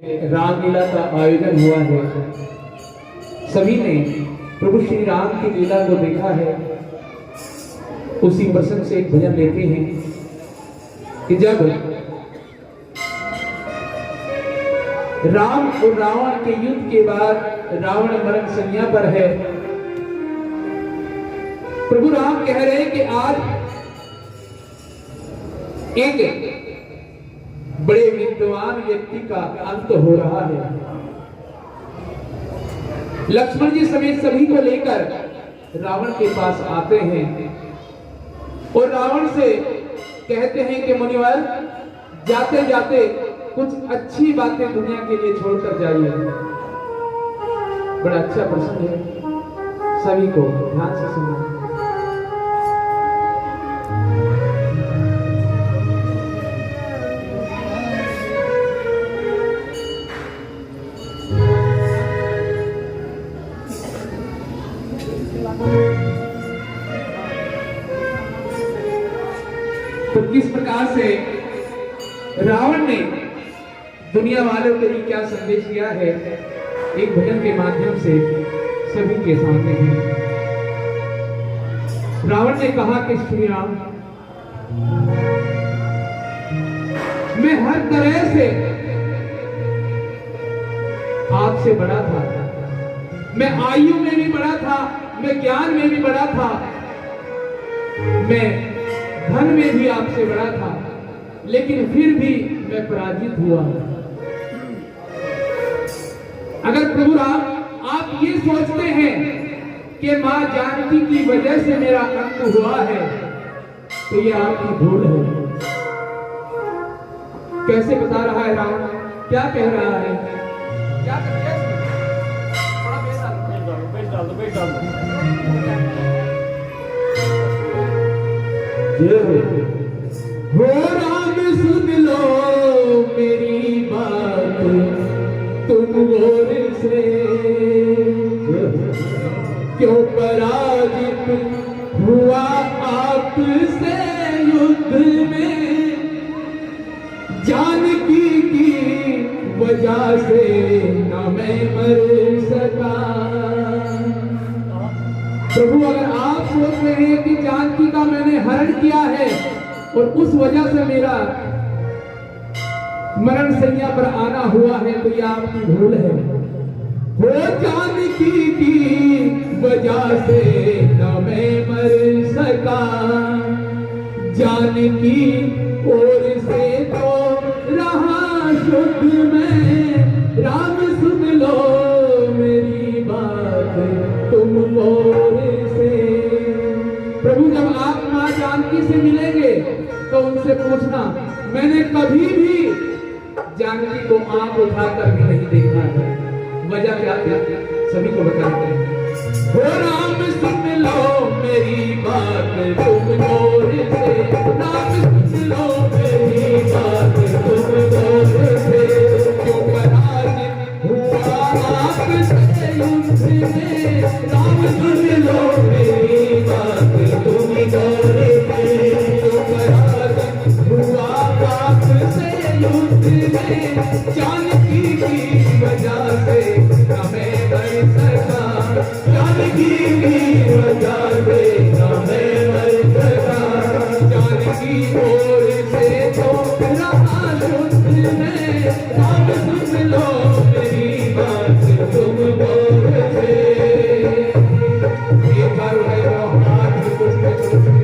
रामलीला का आयोजन हुआ है। सभी ने प्रभु श्री राम की लीला को देखा है। उसी प्रसंग से एक भजन लेते हैं कि जब राम और रावण के युद्ध के बाद रावण मरण संज्ञा पर है। प्रभु राम कह रहे हैं कि आज एक बड़े विद्वान व्यक्ति का अंत हो रहा है। लक्ष्मण जी समेत सभी को लेकर रावण के पास आते हैं और रावण से कहते हैं कि मुनिवर, जाते जाते कुछ अच्छी बातें दुनिया के लिए छोड़कर जाइए। बड़ा अच्छा प्रसंग है, सभी को ध्यान से सुनना। तो किस प्रकार से रावण ने दुनिया वालों के लिए क्या संदेश दिया है, एक भजन के माध्यम से सभी के सामने है। रावण ने कहा कि श्री राम, मैं हर तरह से आपसे बड़ा था, मैं आयु में भी बड़ा था, मैं ज्ञान में भी बड़ा था, मैं धन में भी आपसे बड़ा था, लेकिन फिर भी मैं पराजित हुआ। अगर प्रभु राम आप ये सोचते हैं कि मां जानकी की वजह से मेरा अंत हुआ है, तो ये आपकी भूल है। कैसे बता रहा है रावण, क्या कह रहा है, क्या कर दिया? हो राम सुन लो मेरी बात, तुम गौर से क्यों पराजित हुआ आपसे युद्ध में, जानकी की वजह से न मैं मर सका। प्रभु, अगर आप सोच रहे हैं कि जानकी का मैंने हरण किया है और उस वजह से मेरा मरण संज्ञा पर आना हुआ है, तो यह आपकी भूल है। हो जानकी की वजह से न मैं मर सका, जानकी ओर से तो रहा शुद्ध मैं, राम सुन लो मेरी बात तुम और से। प्रभु, जब आप मां जानकी से मिलेंगे तो उनसे पूछना, मैंने कभी भी जानकी को आंख उठाकर भी नहीं देखा है। वजह क्या है सभी को बताते हैं। हो राम सुन लो मेरी बात तुम और से, राम सुन लो मेरी बात तुम और से, क्यों पराजित हुआ आपसे युद्ध में, राम सुन लो मेरी बात तुम और से, क्यों पराजित हुआ आपसे युद्ध में, जानकी की वजह से न मैं मर सका, जानकी की वजह से न मैं मर सका, जानकी ओर से तो रहा शुद्ध में, राम सुन लो मेरी बात तुम और से। एक बार है वो हाथ कुछ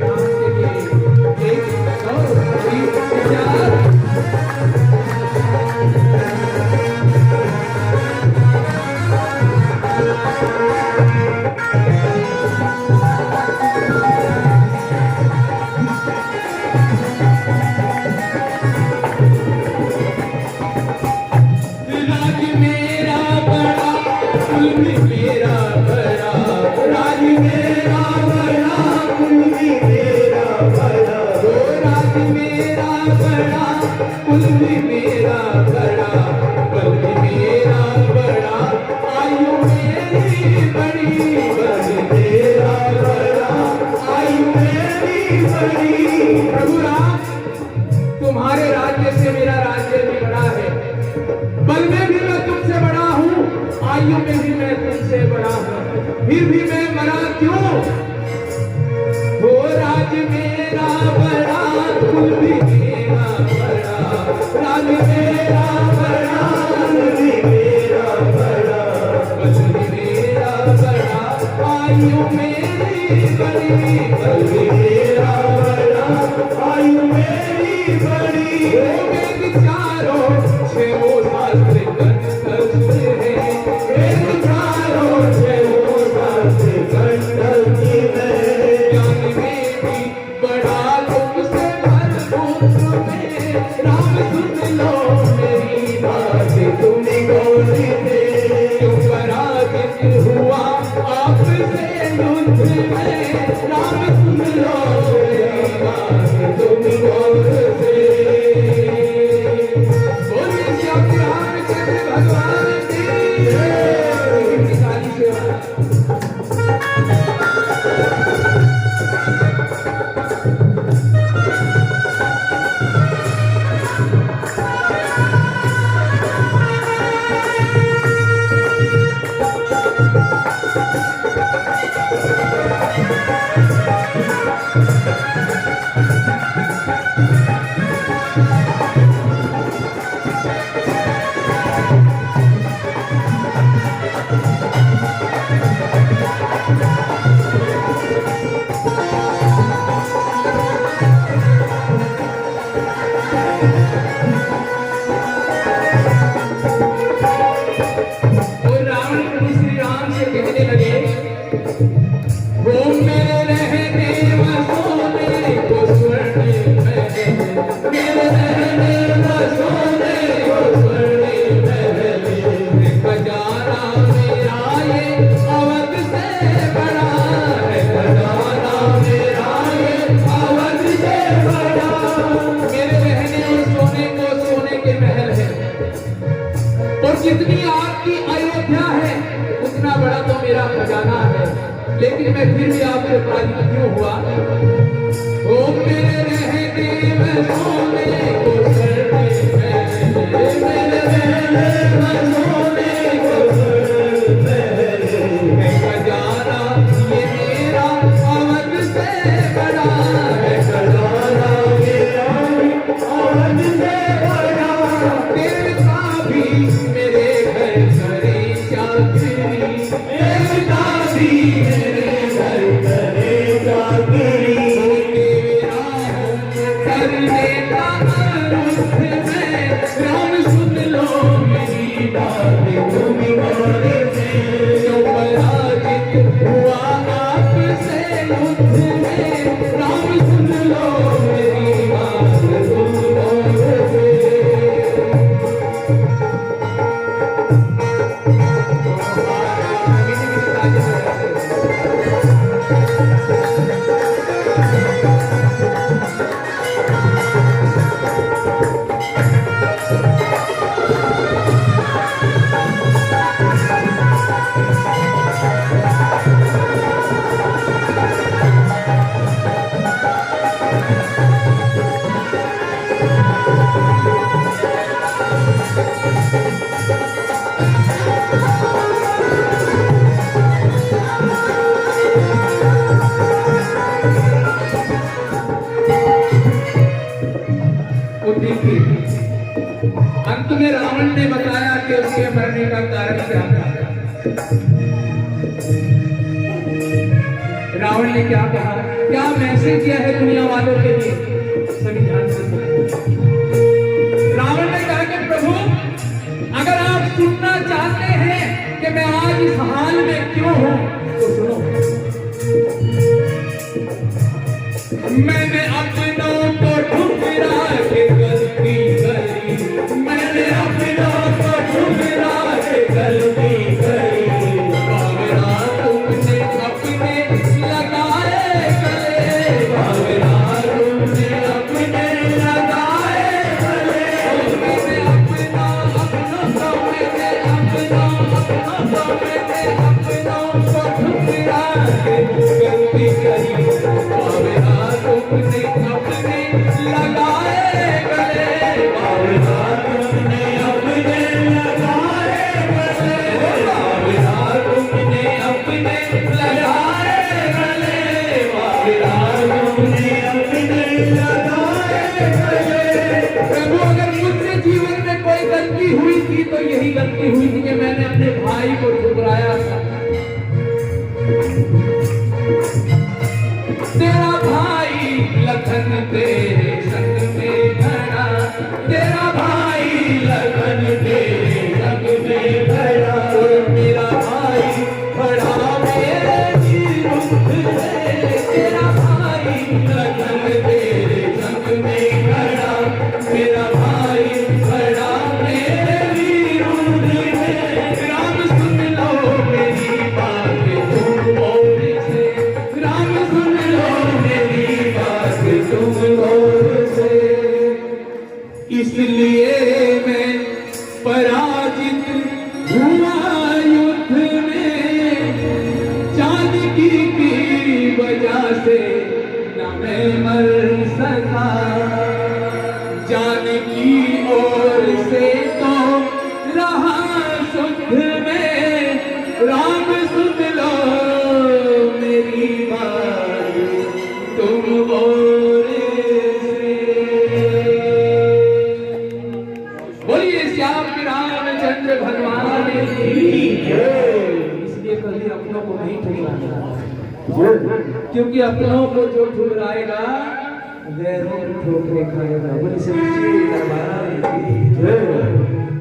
नाम के लिए एक और आयु में भी मैं तुमसे बड़ा हूँ, फिर भी मैं मरा क्यों? हो राज मेरा बड़ा, कुल भी मेरा बड़ा, राज मेरा बड़ा, कुल भी मेरा बड़ा, बल भी मेरा बड़ा, आयु मेरी बड़ी, बल भी मेरा बड़ा, आयु मेरी बड़ी। हो मेरे चारों छो शास्त्र कंठस्थ है, मेरे चारों छो शास्त्र कंठस्थ है। ज्ञान में भी बड़ा तुमसे भरपूर तुम्हें, राम सुन लो मेरी बात, तुम कौन थे क्यों पराजित हुआ आपसे युद्ध में, राम सुन लो मेरी बात, तुम कौन थे। बोलिए श्री रामचंद्र भगवान की जय। सारी सेवा जितनी आपकी अयोध्या है उतना बड़ा तो मेरा खजाना है, लेकिन मैं फिर भी आपसे पराजित क्यों हुआ? ओ मेरे रहने में सोने को शरण में, मेरे रहने में सोने को शरण में, खजाना ये मेरा अवध से बड़ा है, खजाना मेरा अवध से बड़ा, तेरे का भी मेरे घर करे चाकरी, मेरे का भी मेरे घर करे चाकरी, तेरा करने का अनुरोध में, राम सुन लो मेरी बात, तुम कौन थे जो पराजित हुआ आपसे युद्ध में, राम सुन लो मेरी बात, तुम कौन थे। अंत में रावण ने बताया कि उसके मरने का कारण क्या था। रावण ने क्या कहा, क्या मैसेज किया है दुनिया वालों के लिए, सभी ध्यान से सुनिए। रावण ने कहा कि प्रभु अगर आप सुनना चाहते हैं कि मैं आज इस हाल में क्यों हूं तो सुनो। मैंने अपनों को ठुकरा के गलती करी, मैंने अपनों को ठुकरा के गलती करी, बाबरा तुमने अपने लगाए गले, बाबरा तुमने अपने लगाए गले, मैंने अपनों को ठुकरा के गलती करी, बाबरा तुमने की तो यही गलती हुई थी कि मैंने अपने भाई को ठुकराया था। तेरा भाई लखन तेरे संग में खड़ा, तेरा भाई लखन तेरे संग में खड़ा, मेरा भाई खड़ा मेरे विरुद्ध में, तेरा भाई लखन तेरे संग में खड़ा, मेरा भाई खड़ा मेरे विरुद्ध में। राम सुन लो मेरी बात तुम और से, राम सुन लो मेरी बात तुम और से। इसलिए मैं पराजित हुआ युद्ध में, जानकी की वजह से न मैं मर सका, जानकी ओर से तो रहा सुख में। राम सुन लो मेरी बात तुम और से। बोलिए श्याम रामचंद्र भगवान की जय। इसलिए कभी अपनों को नहीं ठुकराना, क्योंकि अपनों को जो ठुकराएगा गैरों की ठोकरें खाएगा। बोली सच्ची दरबार की जय।